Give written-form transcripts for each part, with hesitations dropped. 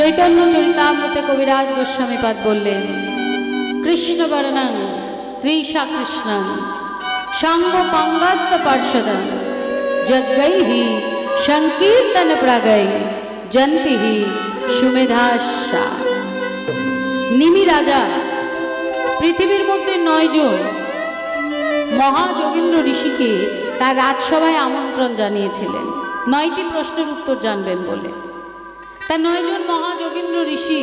চৈতন্য চরিতামৃতে কবিরাজ গোস্বামীপাদ বললেন, কৃষ্ণ বর্ণং ত্রিশা কৃষ্ণং সঙ্গ পঙ্গস্ত পার্শ্বদং যজ্ঞৈহি সংকীর্তন প্রাগৈ জন্তিহি সুমেধাসা। নিমি রাজা পৃথিবীর মধ্যে 9 জন মহাযোগীন্দ্র ঋষিকে তার রাজসভায় আমন্ত্রণ জানিয়েছিলেন 9টি প্রশ্নের উত্তর জানবেন বলে। তা 9 জন মহাযোগীন্দ্র ঋষি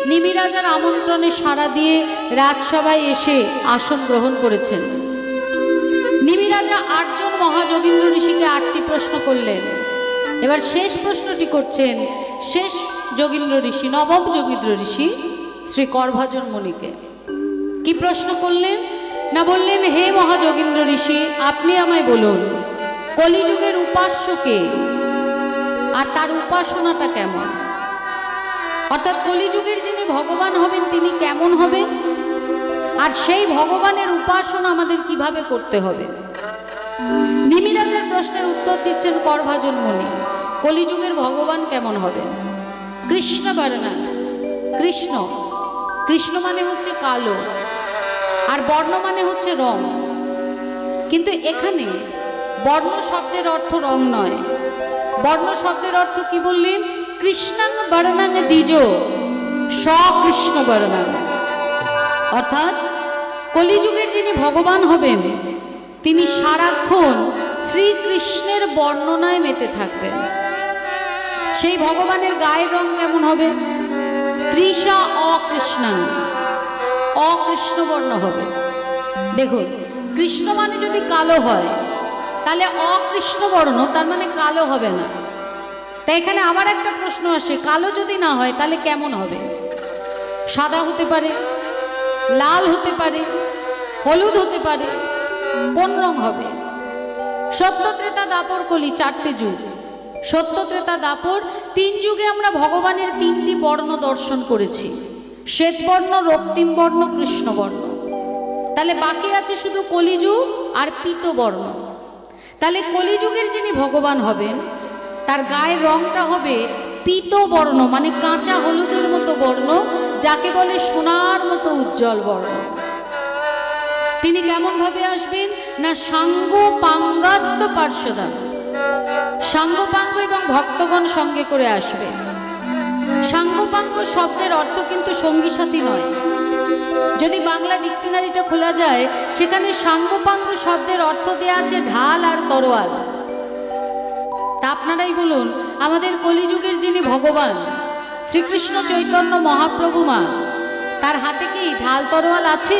নিমি রাজার আমন্ত্রণে সাড়া দিয়ে রাজসভায় এসে আসন গ্রহণ করেছেন। নিমি রাজা 8 জন মহাযোগীন্দ্র ঋষিকে 8টি প্রশ্ন করলেন। এবার শেষ প্রশ্নটি করছেন শেষ যোগীন্দ্র ঋষি, নবম যোগীন্দ্র ঋষি শ্রী করভাজন মুনিকে। কি প্রশ্ন করলেন না, বললেন, হে মহাযোগীন্দ্র ঋষি, আপনি আমায় বলুন কলিযুগের উপাস্যকে আর তার উপাসনাটা কেমন, অর্থাৎ কলিযুগের যিনি ভগবান হবেন তিনি কেমন হবেন, আর সেই ভগবানের উপাসনা আমাদের কিভাবে করতে হবে। নিমি রাজার প্রশ্নের উত্তর দিচ্ছেন করভাজন মুনি। কলিযুগের ভগবান কেমন হবেন? কৃষ্ণ বর্ণা। কৃষ্ণ, কৃষ্ণ মানে হচ্ছে কালো, আর বর্ণ মানে হচ্ছে রং। কিন্তু এখানে বর্ণ শব্দের অর্থ রং নয়, বর্ণ শব্দের অর্থ কি বললেন? কৃষ্ণাং বর্ণাং দ্বিজ সকৃষ্ণ বর্ণাং। অর্থাৎ কলিযুগের যিনি ভগবান হবেন তিনি সারাক্ষণ শ্রীকৃষ্ণের বর্ণনায় মেতে থাকবেন। সেই ভগবানের গায়ের রং কেমন হবে? ত্রিশা অকৃষ্ণাং, অকৃষ্ণ বর্ণ হবে। দেখুন, কৃষ্ণ মানে যদি কালো হয় তাহলে অকৃষ্ণ বর্ণ, তার মানে কালো হবে না। তাই এখানে আবার একটা প্রশ্ন আসে, কালো যদি না হয় তাহলে কেমন হবে? সাদা হতে পারে, লাল হতে পারে, হলুদ হতে পারে, কোন রং হবে? সত্য ত্রেতা দাপর কলি 4টে যুগ, সত্য ত্রেতা দাপর 3 যুগে আমরা ভগবানের 3টি বর্ণ দর্শন করেছি, শ্বেতবর্ণ, রক্তিম বর্ণ, কৃষ্ণবর্ণ। তাহলে বাকি আছে শুধু কলিযুগ আর পীতবর্ণ। তাহলে কলিযুগের যিনি ভগবান হবেন তার গায়ের রংটা হবে পীতবর্ণ, মানে কাঁচা হলুদের মতো বর্ণ, যাকে বলে সোনার মতো উজ্জ্বল বর্ণ। তিনি কেমন ভাবে আসবেন না, সাঙ্গ পাঙ্গাস্ত পার্শ্বদা, সাঙ্গপাঙ্গ এবং ভক্তগণ সঙ্গে করে আসবে। সাঙ্গপাঙ্গ শব্দের অর্থ কিন্তু সঙ্গী সাথী নয়। যদি বাংলা ডিকশনারিটা খোলা যায় সেখানে সাঙ্গপাঙ্গ শব্দের অর্থ দেয়া আছে ঢাল আর তরোয়াল। তা আপনারাই বলুন, আমাদের কলিযুগের যিনি ভগবান শ্রীকৃষ্ণ চৈতন্য মহাপ্রভু মা, তার হাতে কি ঢাল তরোয়াল আছে?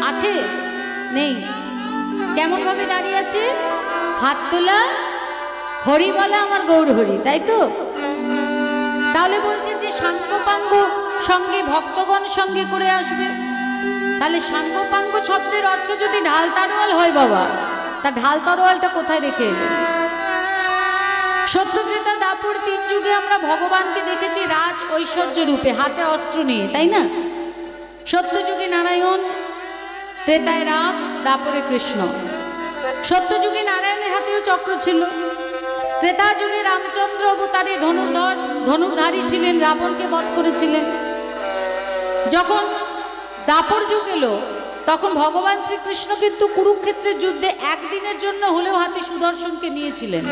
আছে? নেই। কেমন ভাবে দাঁড়িয়ে আছে? হাত তোলা, হরি বলা আমার গৌর হরি, তাই তো? তাহলে বলছে যে সাঙ্গপাঙ্গ সঙ্গে ভক্তগণ সঙ্গে করে আসবে। তাহলে সাঙ্গপাঙ্গ শব্দের অর্থ যদি ঢাল তরোয়াল হয় বাবা, তা ঢাল তরোয়ালটা কোথায় রেখে এলেন? সত্যত্রেতা দাপর 3 যুগে আমরা ভগবানকে দেখেছি রাজ ঐশ্বর্য রূপে, হাতে অস্ত্র নিয়ে, তাই না? সত্যযুগে নারায়ণ, ত্রেতায় রাম, দাপরে কৃষ্ণ। সত্যযুগে নারায়ণের হাতেও চক্র ছিল, ত্রেতা যুগে রামচন্দ্র অবতারে ধনুর্ধারী ছিলেন, রাবণকে বধ করেছিলেন। যখন দাপর যুগ এলো তখন ভগবান শ্রীকৃষ্ণ কিন্তু কুরুক্ষেত্রের যুদ্ধে একদিনের জন্য হলেও হাতে সুদর্শনকে নিয়েছিলেন।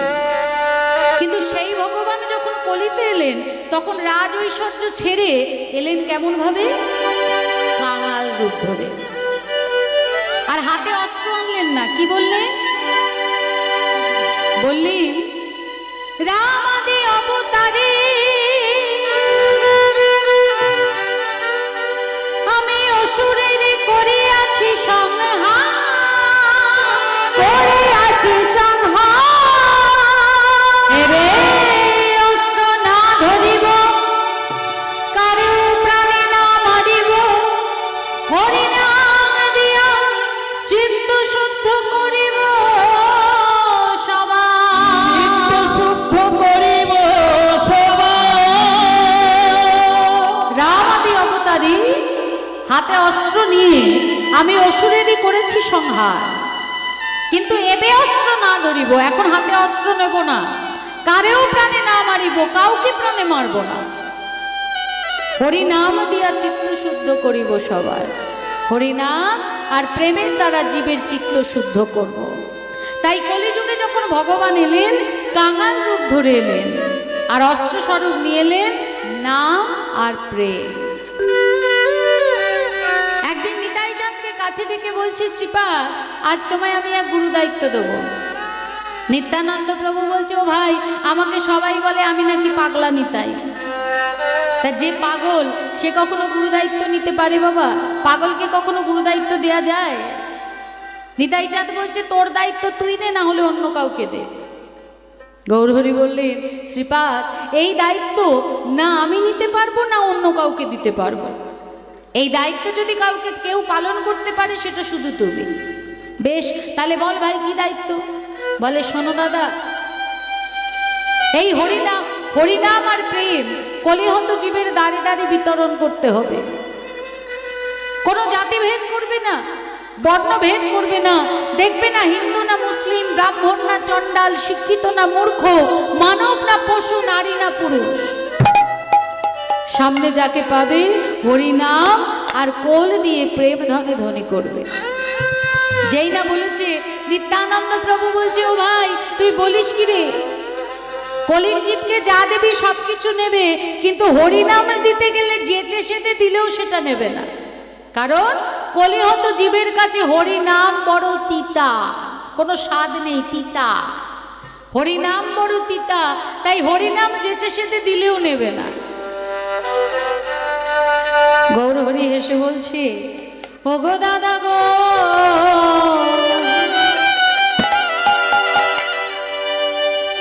কিন্তু সেই ভগবান যখন কলিতে এলেন তখন রাজ ঐশ্বর্য ছেড়ে এলেন কেমন ভাবে? কাঙাল রূপ ধরে। আর হাতে অস্ত্র আনলেন না, কি বললেন? বললেন রাম আদি অবতারে আমি অসুরের করিয়াছি সংহার, করিয়াছি সংহার। এবে অস্ত্র না ধরিব, কারো প্রাণে না মারিব, হরি নাম দিয়া চিত্ত শুদ্ধ করিব সবাই, চিত্ত শুদ্ধ করিব সবাই। রাম আদি অবতারী হাতে অস্ত্র নিয়ে আমি অসুরেরই করেছি সংহার, কিন্তু এবে অস্ত্র না ধরিব, এখন হাতে অস্ত্র নেব না, কারেও প্রাণে না মারিব, কাউকে প্রাণে মারব না। হরিনাম দিয়া চিত্ত শুদ্ধ করিব সবার। হরিনাম আর প্রেমের দ্বারা জীবের চিত্ত শুদ্ধ করব। তাই কলিযুগে যখন ভগবান এলেন, কাঙাল রূপ ধরে এলেন, আর অস্ত্র স্বরূপ নিয়ে এলেন নাম আর প্রেম। একদিন নিতাই চাঁদকে কাছে ডেকে বলছে, শ্রীপাদ, আজ তোমায় আমি এক গুরু দায়িত্ব দেবো। নিত্যানন্দ প্রভু বলছে, ও ভাই, আমাকে সবাই বলে আমি নাকি পাগলা নিতাই। তা যে পাগল সে কখনো গুরু দায়িত্ব নিতে পারে বাবা? পাগলকে কখনো গুরু দায়িত্ব দেয়া যায়? নিতাই চাঁদ বলছে, তোর দায়িত্ব তুই নে, না হলে অন্য কাউকে দে। গৌরহরি বললেন, শ্রীপাদ, এই দায়িত্ব না আমি নিতে পারবো না অন্য কাউকে দিতে পারবো। এই দায়িত্ব যদি কাউকে কেউ পালন করতে পারে সেটা শুধু তুমি। বেশ, তাহলে বল ভাই কি দায়িত্ব? বলে, শোনো দাদা, এই হরিনাম আর প্রেম কলিহত জীবের দাঁড়ে দাঁড়ে বিতরণ করতে হবে। কোনো জাতিভেদ করবে না, বর্ণভেদ করবে না। দেখবে না হিন্দু না মুসলিম, ব্রাহ্মণ না চণ্ডাল, শিক্ষিত না মূর্খ, মানব না পশু, নারী না পুরুষ, সামনে যাকে পাবে হরিনাম আর কোল দিয়ে প্রেম ধনে ধনী করবে। যেই না বলেছে, নিত্যানন্দ প্রভু বলছে, ও ভাই, তুই বলিস কি রে? কলির জীবকে যা দেবী সবকিছু নেবে, কিন্তু হরিনাম দিতে গেলে যেচে সেতে দিলেও সেটা নেবে না। কারণ কলিহত জীবের কাছে হরিনাম বড় তিতা, কোনো স্বাদ নেই, তিতা। হরিনাম বড় তিতা, তাই হরিনাম যেচে সেতে দিলেও নেবে না। গৌরহরি হেসে বলছে, ও গো দাদা গো,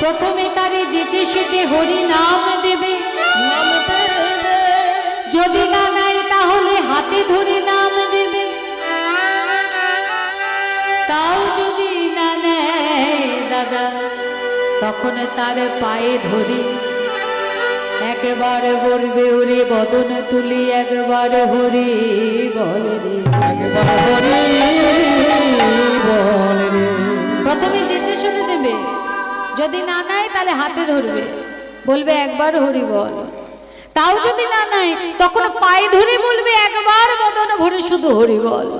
প্রথমে তারে যেচে সেতে হরি নাম দেবে, যদি না নাই তাহলে হাতে ধরে নাম দেবে, তাও যদি না নেয় দাদা তখন তার পায়ে ধরে একবার বলবে, ওরে বদন তুলি একবার হরি বল রে, একবার হরি বল রে। প্রথমে যেচে সেতে দেবে, যদি না নেয় তাহলে হাতে ধরবে, বলবে একবার হরি বল। তাও যদি না নেয় তখন পায়ে ধরে বলবে একবার বদন ভরে শুধু হরি বল।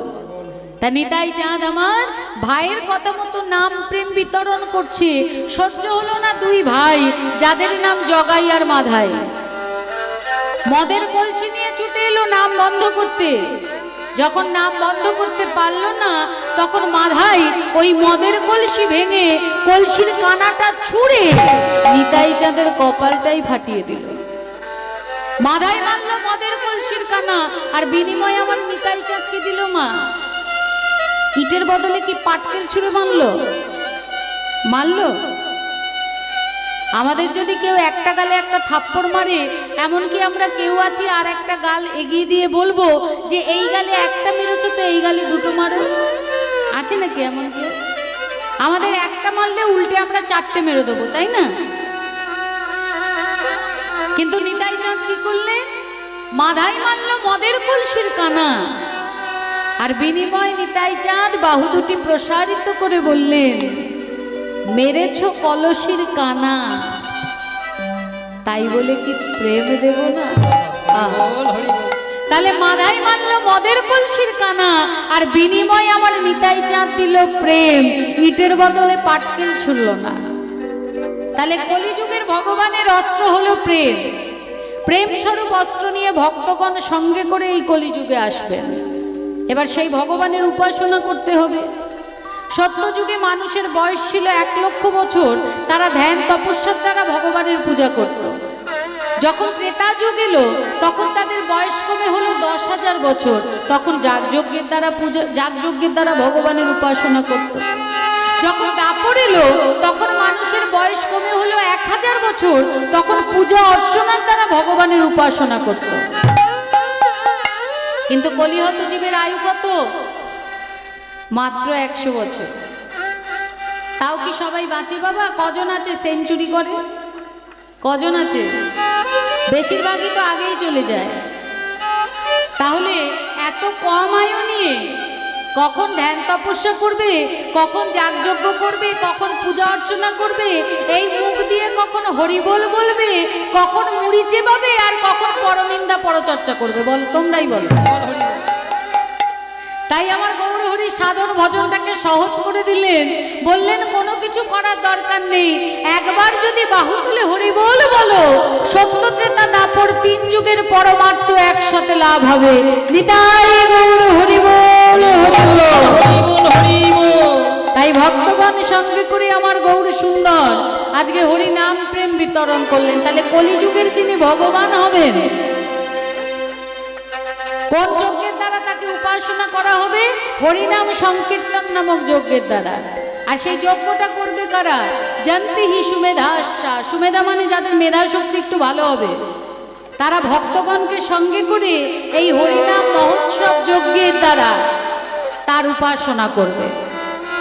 তা নিতাই চাঁদ আমার ভাইয়ের কথা মতো নাম প্রেম বিতরণ করছে। সহ্য হলো না দুই ভাই, যাদের নাম জগাই আর মাধাই, মদের কলসি নিয়ে ছুটে এলো নাম বন্ধ করতে। যখন নাম বন্ধ করতে পারলো না, তখন মাধাই ওই মদের কলসি ভেঙে কলসির কানাটা ছুঁড়ে নিতাই চাঁদের কপালটাই ফাটিয়ে দিল। মাধাই মারল মদের কলসির কানা, আর বিনিময়ে আমার নিতাই চাঁদকে দিল মা ইটের বদলে কি পাটকেল ছুঁড়ে মারলো? আমাদের যদি কেউ একটা গালে একটা থাপ্পড় মারে, এমনকি আমরা কেউ আছি আর একটা গাল এগিয়ে দিয়ে বলবো যে এই গালে একটা মেরেছো তো এই গালে দুটো মারো, আছে নাকি এমন কেউ? আমাদের একটা মারলে উল্টে আমরা চারটে মেরে দেবো, তাই না? কিন্তু নিতাই চাঁদ কি করলেন? মাধাই মারল মদের কলসির কানা, আর বিনিময় নিতাই চাঁদ বাহু দুটি প্রসারিত করে বললেন, মেরেছ কলসির কানা, তাই বলে কি প্রেম দেব না? তাহলে মাধাই মারল মদের কলসির কানা, আর বিনিময় আমার নিতাই চাঁদ দিল প্রেম, ইটের বদলে পাটকেল ছুড়ল না। তাহলে কলিযুগের ভগবানের অস্ত্র হলো প্রেম। প্রেম স্বরূপ অস্ত্র নিয়ে ভক্তগণ সঙ্গে করে এই কলিযুগে আসবেন। এবার সেই ভগবানের উপাসনা করতে হবে। সত্যযুগে মানুষের বয়স ছিল 1 লক্ষ বছর, তারা ধ্যান তপস্যার দ্বারা ভগবানের পূজা করত। যখন ত্রেতা যুগ এলো তখন তাদের বয়স কমে হলো 10,000 বছর, তখন যাগযজ্ঞের দ্বারা ভগবানের উপাসনা করত। যখন দাপর এলো তখন মানুষের বয়স কমে হলো 1000 বছর, তখন পূজা অর্চনার দ্বারা ভগবানের উপাসনা করত। কিন্তু কলিহত জীবের আয়ু কত? মাত্র 100 বছর। তাও কি সবাই বাঁচে বাবা? কজন আছে সেঞ্চুরি করে? কজন আছে? বেশিরভাগই তো আগেই চলে যায়। তাহলে এত কম আয়ু নিয়ে কখন ধ্যান তপস্যা করবে, কখন যাগযজ্ঞ করবে, কখন পূজা অর্চনা করবে, এই মুখ দিয়ে কখন হরিবোল বলবে, কখন মুড়ি চেবাবে, আর কখন পরনিন্দা পরচর্চা করবে, বলো তোমরাই বলো। তাই আমার গৌরহরি সাধন ভজনটাকে সহজ করে দিলেন, বললেন কোনো কিছু করার দরকার নেই, একবার যদি বাহু তুলে হরি বল বলো, সত্য ত্রেতা দাপর 3 যুগের পরমার্থ একসাথে লাভ হবে। নিতাই গৌর হরি বল, হরি বল। তাই ভক্তগণ সঙ্গে করে আমার গৌর সুন্দর আজকে হরি নাম প্রেম বিতরণ করলেন। তাহলে কলিযুগের যিনি ভগবান হবেন, কোন যজ্ঞের দ্বারা তাকে উপাসনা করা হবে? হরিনাম সংকীর্তন নামক যজ্ঞের দ্বারা। আর সেই যজ্ঞটা করবে কারা? জন্তিহি সুমেধাশ্চা, সুমেধা মানে যাদের মেধা শক্তি একটু ভালো হবে, তারা ভক্তগণকে সঙ্গে করে এই হরিনাম মহোৎসব যজ্ঞের দ্বারা তার উপাসনা করবে।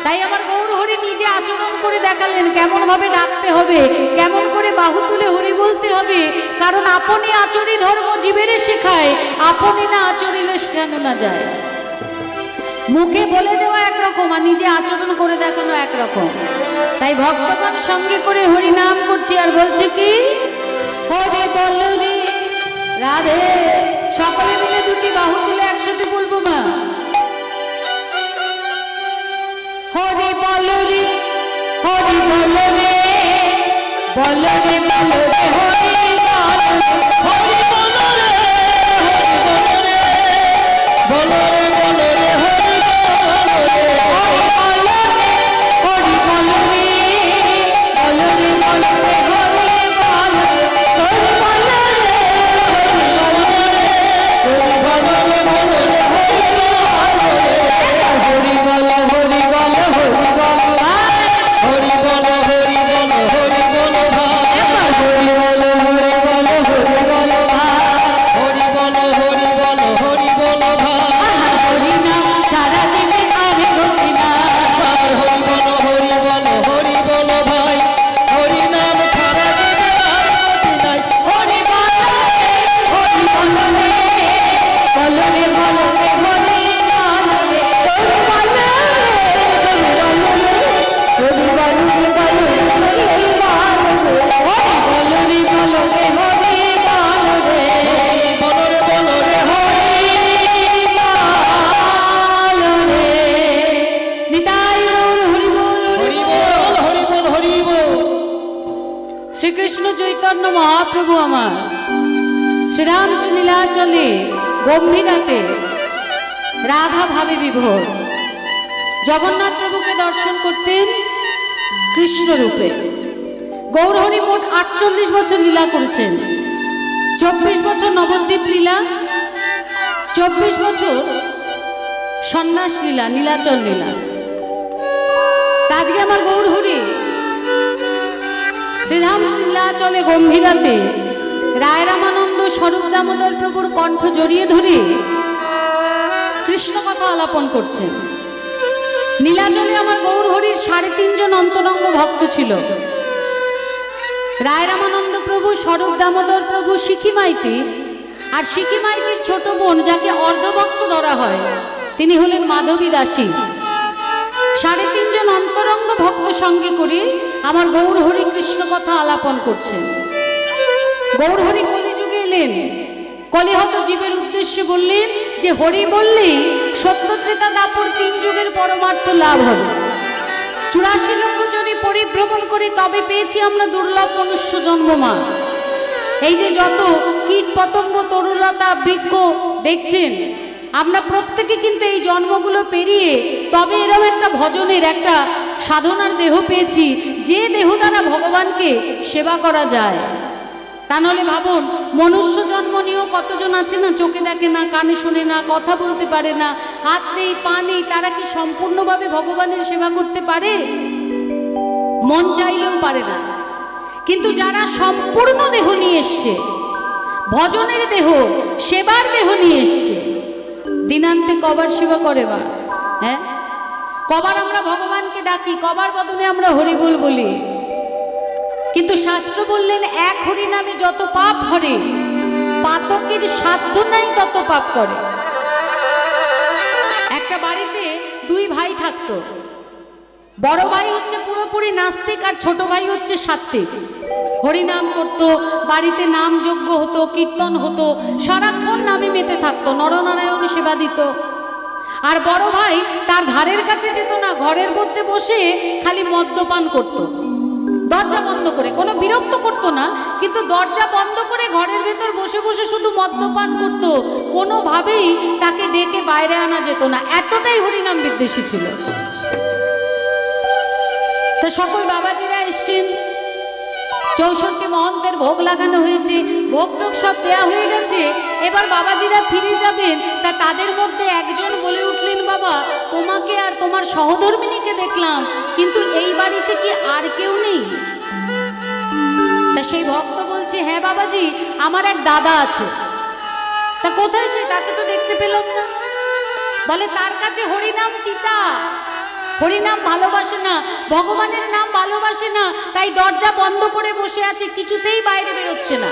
তাই আমার গৌর হরি নিজে আচরণ করে দেখালেন কেমন ভাবে ডাকতে হবে, কেমন করে বাহু তুলে হরি বলতে হবে। কারণ আপনি আচরি ধর্ম জীবেরে শেখায়, আপনি না আচরিলে শেখানো না যায়। মুখে বলে দেওয়া একরকম, আর নিজে আচরণ করে দেখানো একরকম। তাই ভক্তগণ সঙ্গে করে হরি নাম করছে আর বলছে কি, হরি বল রে রাধে। সকলে মিলে দুটি বাহু তুলে একসাথে বলবো মা, হরি বল রে, হরি বল রে, বল রে বল রে, হরি বল রে, হরি বল রে, হরি বল রে, বল রে বল রে, হরি বল রে, হরি বল রে, হরি বল রে, বল রে বল রে, হরি বল রে, হরি বল রে, হরি বল রে, বল রে, হরি বল রে, হরি বল, হরি বল, হরি বল ভাই, হরি বল, হরি বল, হরি বল ভাই, হরি বল, হরি বল, হরি বল ভাই, হরি বল, হরি বল, হরি বল ভাই, হরি নাম ছাড়া জীবে আর গতি নাই, হরি বল, হরি বল, হরি বল ভাই, হরি নাম ছাড়া জীবে আর গতি নাই, হরি বল, হরি বল রে, বল রে বল রে, হরি বল রে, হরি বল রে, হরি বল রে, হরি বল রে, হরি বল রে, হরি বল রে, হরি বল রে, হরি বল রে, বল রে, হরি বল রে। নিতাই গৌর হরি বল, হরি বল, হরি বল, হরি বল। শ্রীকৃষ্ণ চৈতন্য মহাপ্রভু আমার শ্রীরামচন্দ্র নীলাচলে গম্ভীরাতে রাধা ভাবে বিভোর জগন্নাথ প্রভুকে দর্শন করতেন কৃষ্ণ রূপে। গৌরহরি মোট 48 বছর লীলা করেছেন। 24 বছর নবদ্বীপ লীলা, 24 বছর সন্ন্যাস লীলা, নীলাচল লীলা। তা আজকে আমার গৌরহরি শ্রীরাম লীলাচলে গম্ভীরাতে রায় রামানন্দ স্বরূপ দামোদর প্রভুর কণ্ঠ জড়িয়ে ধরে কৃষ্ণ কথা আলাপন করছেন। নীলাচলে আমার গৌরহরির 3.5 জন অন্তরঙ্গ ভক্ত ছিল। রায় রামানন্দ প্রভু, স্বরূপ দামোদর প্রভু, শিখি মাইতি, আর শিখি মাইতির ছোট বোন যাকে অর্ধভক্ত ধরা হয় তিনি হলেন মাধবী দাসী। 3.5 জন অন্তরঙ্গ ভক্ত সঙ্গে করে আমার গৌরহরি কৃষ্ণ কথা আলাপন করছেন। গৌরহরি কলিযুগে এলেন, কলিহত জীবের উদ্দেশ্যে বললেন যে হরি বললেই সত্য ত্রেতা দাপর 3 যুগের পরমার্থ লাভ হবে। 84 লক্ষ জনে পরিভ্রমণ করে তবে পেয়েছি আমরা দুর্লভ মনুষ্য জন্ম মা। এই যে যত কীট পতঙ্গ, তরুলতা, বৃক্ষ দেখছেন, আমরা প্রত্যেকে কিন্তু এই জন্মগুলো পেরিয়ে তবে এরকম একটা ভজনের, একটা সাধনার দেহ পেয়েছি, যে দেহ দ্বারা ভগবানকে সেবা করা যায়। তা নাহলে ভাবুন, মনুষ্য জন্ম নিয়েও কতজন আছে না, চোখে দেখে না, কানে শোনে না, কথা বলতে পারে না, হাত নেই, পা নেই, তারা কি সম্পূর্ণভাবে ভগবানের সেবা করতে পারে? মন চাইলেও পারে না। কিন্তু যারা সম্পূর্ণ দেহ নিয়ে এসছে, ভজনের দেহ, সেবার দেহ নিয়ে এসছে, দিনান্তে কবার সেবা করে বা? হ্যাঁ, কবার আমরা ভগবানকে ডাকি, কবার বদনে আমরা হরিবোল বলি। কিন্তু শাস্ত্র বললেন এক হরি নামে যত পাপ হরে, পাতকের সাধ্য নাই তত পাপ করে। একটা বাড়িতে দুই ভাই থাকতো। বড় ভাই হচ্ছে পুরোপুরি নাস্তিক আর ছোট ভাই হচ্ছে সাত্ত্বিক। হরিনাম করতো, বাড়িতে নাম যজ্ঞ হতো, কীর্তন হতো, সারাক্ষণ নামে মেতে থাকতো, নরনারায়ণ সেবা দিত। আর বড় ভাই তার ধারের কাছে যেত না, ঘরের মধ্যে বসে খালি মদ্যপান করত, দরজা বন্ধ করে। কোনো বিরক্ত করতো না, কিন্তু দরজা বন্ধ করে ঘরের ভেতর বসে বসে শুধু মদ্যপান করত। কোনোভাবেই তাকে ডেকে বাইরে আনা যেত না, এতটাই হরিনাম বিদ্বেষী ছিল। তা সকল বাবাজিরা এসছেন, 64 মহন্তের ভোগ লাগানো হয়েছে, ভোগ টোগ সব দেয়া হয়ে গেছে। এবার বাবাজিরা ফিরে যাবেন। তা তাদের মধ্যে একজন বলে উঠলেন, বাবা তোমাকে আর তোমার সহধর্মিনীকে দেখলাম, কিন্তু এই বাড়িতে কি আর কেউ নেই? তা সেই ভক্ত বলছে, হ্যাঁ বাবাজি, আমার এক দাদা আছে। তা কোথায় সে? তাকে তো দেখতে পেলাম না। বলে তার কাছে হরিনাম তিতা, হরিনাম ভালোবাসে না, ভগবানের নাম ভালোবাসে না, তাই দরজা বন্ধ করে বসে আছে, কিছুতেই বাইরে বেরোচ্ছে না।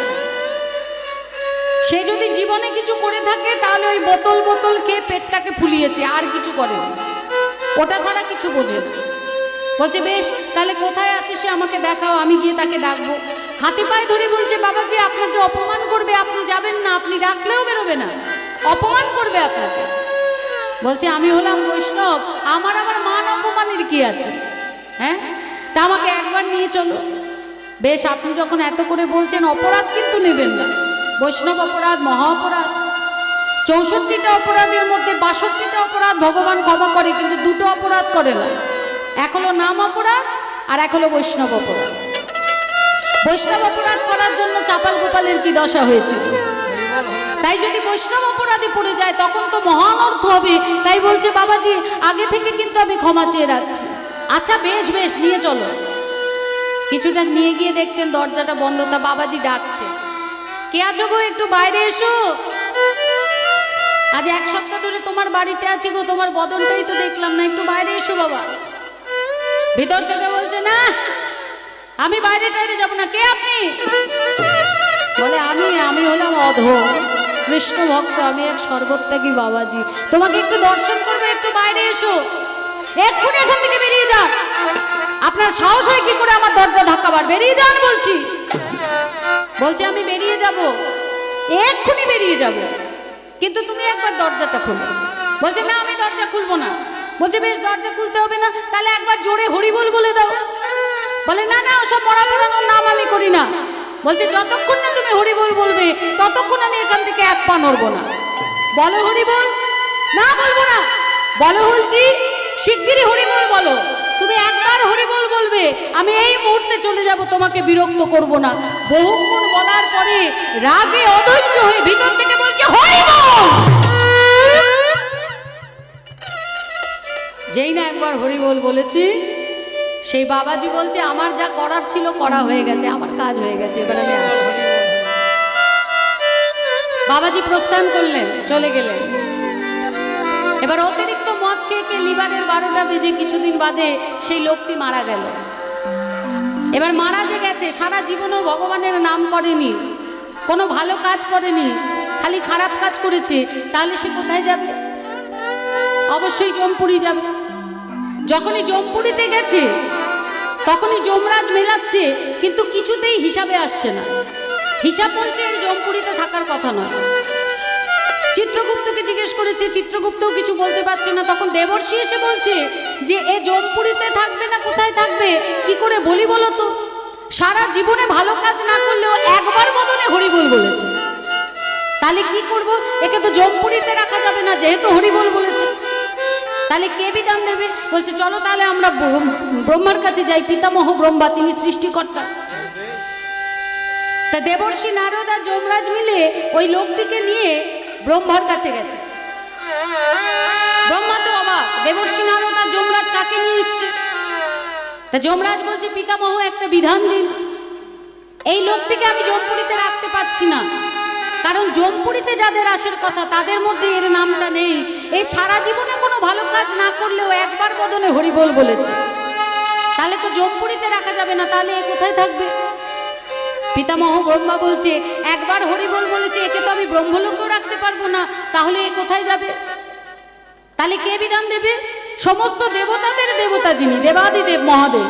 সে যদি জীবনে কিছু করে থাকে তাহলে ওই বোতল বোতল খেয়ে পেটটাকে ফুলিয়েছে, আর কিছু করেনি, ওটা ছাড়া কিছু বোঝে না। বলছে বেশ, তাহলে কোথায় আছে সে আমাকে দেখাও, আমি গিয়ে তাকে ডাকবো। হাতে পায়ে ধরে বলছে, বাবাজি আপনাকে অপমান করবে, আপনি যাবেন না, আপনি ডাকলেও বেরোবে না, অপমান করবে আপনাকে। বলছে আমি হলাম বৈষ্ণব, আমার আবার মান অপমানের কি আছে? হ্যাঁ, তা আমাকে একবার নিয়ে চলো। বেশ, আপনি যখন এত করে বলছেন, অপরাধ কিন্তু নেবেন না, বৈষ্ণব অপরাধ মহা অপরাধ। 64টা অপরাধের মধ্যে 62টা অপরাধ ভগবান ক্ষমা করে, কিন্তু দুটো অপরাধ করে না। এক হলো নাম অপরাধ, আর এক হলো বৈষ্ণব অপরাধ। বৈষ্ণব অপরাধ করার জন্য চাপাল গোপালের কি দশা হয়েছিল। তাই যদি বৈষ্ণব অপরাধে পড়ে যায় তখন তো মহান অর্থ হবে। তাই বলছে, বাবাজি আগে থেকে কিন্তু আমি ক্ষমা চেয়ে রাখছি। আচ্ছা বেশ বেশ, নিয়ে চলো। কিছুটা নিয়ে গিয়ে দেখছেন দরজাটা বন্ধ। তা বাবাজি ডাকছে, কে আছো গো, একটু বাইরে এসো। আজ 1 সপ্তাহ ধরে তোমার বাড়িতে আছি গো, তোমার বদনটাই তো দেখলাম না, একটু বাইরে এসো বাবা। ভিতর থেকে বলছে, না আমি বাইরে টাইরে যাবো না। কে আপনি? বলে আমি হলাম অধম, কৃষ্ণ ভক্ত, আমি এক সর্বত্যাগী বাবাজি, তোমাকে একটু দর্শন করবে, একটু বাইরে এসো। এক্ষুনি এখান থেকে বেরিয়ে যান। আপনার সাহস হয় কি করে আমার দরজা ধাক্কাবার? বেরিয়ে যান বলছি। বলছে আমি বেরিয়ে যাব, এক্ষুনি বেরিয়ে যাব, কিন্তু তুমি একবার দরজাটা খোলো। বলছে না আমি দরজা খুলবো না। বলছে বেশ, দরজা খুলতে হবে না, তাহলে একবার জোরে হরিবোল বলে দাও। বলে না না, ওসব মরা পড়ানোর নাম আমি করি না। বলছে যতক্ষণ না তুমি হরিবোল বলবে ততক্ষণ আমি এখান থেকে এক পা নড়বো না। বলো হরিবোল। না বলবো না। বলো বলছি, শিগগিরই হরিবোল বলো। তুমি একবার হরিবোল বলবে, আমি এই মুহূর্তে চলে যাব, তোমাকে বিরক্ত করব না। বহুক্ষণ বলার পরে রাগে অধৈর্য হয়ে ভিতর থেকে বলছে হরিবোল। যেই না একবার হরিবোল বলেছি, সেই বাবাজি বলছে আমার যা করার ছিল করা হয়ে গেছে, আমার কাজ হয়ে গেছে, এবার আমি আসছি। বাবাজি প্রস্থান করলেন, চলে গেলেন। এবার অতিরিক্ত মদ খেয়ে লিভারের 12টা বেজে কিছুদিন বাদে সেই লোকটি মারা গেল। এবার মারা যে গেছে, সারা জীবনেও ভগবানের নাম করেনি, কোনো ভালো কাজ করেনি, খালি খারাপ কাজ করেছে, তাহলে সে কোথায় যাবে? অবশ্যই জমপুরি যাবে। যখনই জমপুরিতে গেছে তখনই যমরাজ মেলাচ্ছে, কিন্তু কিছুতেই হিসাবে আসছে না। হিসাব বলছে এই জমপুরিতে থাকার কথা নয়। চিত্রগুপ্তকে জিজ্ঞেস করেছে, চিত্রগুপ্তও কিছু বলতে পারছে না। তখন দেবর্ষি এসে বলছে যে এ জমপুরিতে থাকবে না কোথায় থাকবে, কি করে বলি বলো তো? সারা জীবনে ভালো কাজ না করলেও একবার বদনে হরিবোল বলেছে, তাহলে কি করব? একে তো জমপুরিতে রাখা যাবে না, যেহেতু হরিবোল বলেছে। তাহলে কে বিধান দেবে? বলছে চলো তাহলে আমরা ব্রহ্মার কাছে যাই, পিতামহ ব্রহ্মা, তিনি সৃষ্টিকর্তা। তা দেবর্ষি নারদ আর যমরাজ মিলে ওই লোকটিকে নিয়ে ব্রহ্মার কাছে গেছে। ব্রহ্মা তো অবাক, দেবর্ষি নারদ আর যমরাজ কাকে নিয়ে এসছে? তা যমরাজ বলছে পিতামহ একটা বিধান দিন, এই লোকটিকে আমি জমপুরিতে রাখতে পারছি না, কারণ জমপুরিতে যাদের আসার কথা তাদের মধ্যে এর নামটা নেই। এই সারা জীবনে কোনো ভালো কাজ না করলেও একবার বদনে হরিবোল বলেছে, তাহলে তো জমপুরিতে রাখা যাবে না, তাহলে এ কোথায় থাকবে? পিতামহ ব্রহ্মা বলছে একবার হরিবোল বলেছে, একে তো আমি ব্রহ্মলোকেও রাখতে পারবো না, তাহলে এ কোথায় যাবে? তাহলে কে বিধান দেবে? সমস্ত দেবতাদের দেবতা যিনি, দেবাদিদেব মহাদেব।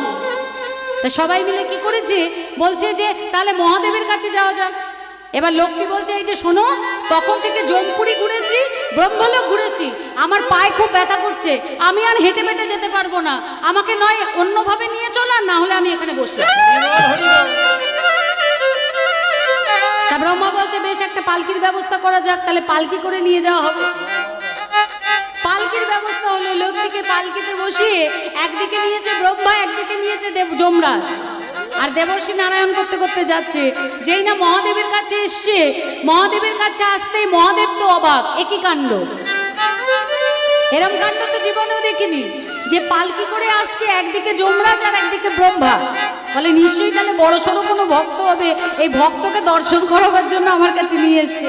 তা সবাই মিলে কি করেছে, বলছে যে তাহলে মহাদেবের কাছে যাওয়া যাক। এবার লোকটি বলছে, এই যে শোনো, তখন থেকে জমপুরি ঘুরেছি, ব্রহ্মলোক ঘুরেছি, আমার পায়ে খুব ব্যথা করছে, আমি আর হেঁটে বেটে যেতে পারবো না, আমাকে নয় অন্যভাবে নিয়ে চলো, না হলে আমি এখানে বসলাম। তা ব্রহ্মা বলছে, বেশ একটা পালকির ব্যবস্থা করা যাক, তাহলে পালকি করে নিয়ে যাওয়া হবে। পালকির ব্যবস্থা হলো, লোকটিকে পালকিতে বসিয়ে একদিকে নিয়েছে ব্রহ্মা, একদিকে নিয়েছে যমরাজ, আর দেবর্ষি নারায়ণ করতে করতে যাচ্ছে। যেই না মহাদেবের কাছে এসছে, মহাদেবের কাছে আসতেই মহাদেব তো অবাক, একই কাণ্ড, এরম কাণ্ড তো জীবনেও দেখিনি, যে পালকি করে আসছে, একদিকে যমরাজ আর একদিকে ব্রহ্মা। বলে নিশ্চয়ই তাহলে বড় সড়ো কোনো ভক্ত হবে, এই ভক্তকে দর্শন করাবার জন্য আমার কাছে নিয়ে এসছে।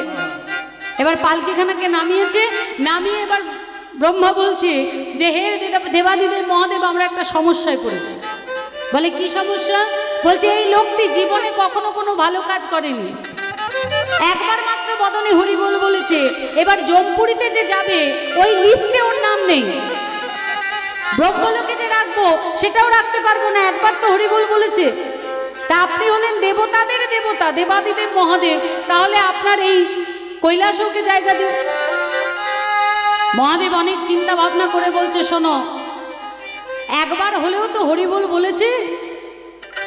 এবার পালকিখানাকে নামিয়েছে, নামিয়ে এবার ব্রহ্মা বলছে যে হে দেবাদিদেব মহাদেব, আমরা একটা সমস্যায় পড়েছি। বলে কি সমস্যা? বলছে এই লোকটি জীবনে কখনো কোনো ভালো কাজ করেনি, একবার মাত্র বদনে হরি বল বলেছে, এবার জমপুরিতে যে যাবে ওই লিস্টে ওর নাম নেই, ব্রহ্মলোকে যে রাখবো সেটাও রাখতে পারবো না, একবার তো হরি বল বলেছে। তা আপনি হলেন দেবতাদের দেবতা, দেবাদিদেব মহাদেব, তাহলে আপনার এই কৈলাসকে জায়গা দিন। মহাদেব অনেক চিন্তা ভাবনা করে বলছে, শোনো, একবার হলেও তো হরিবোল বলেছে,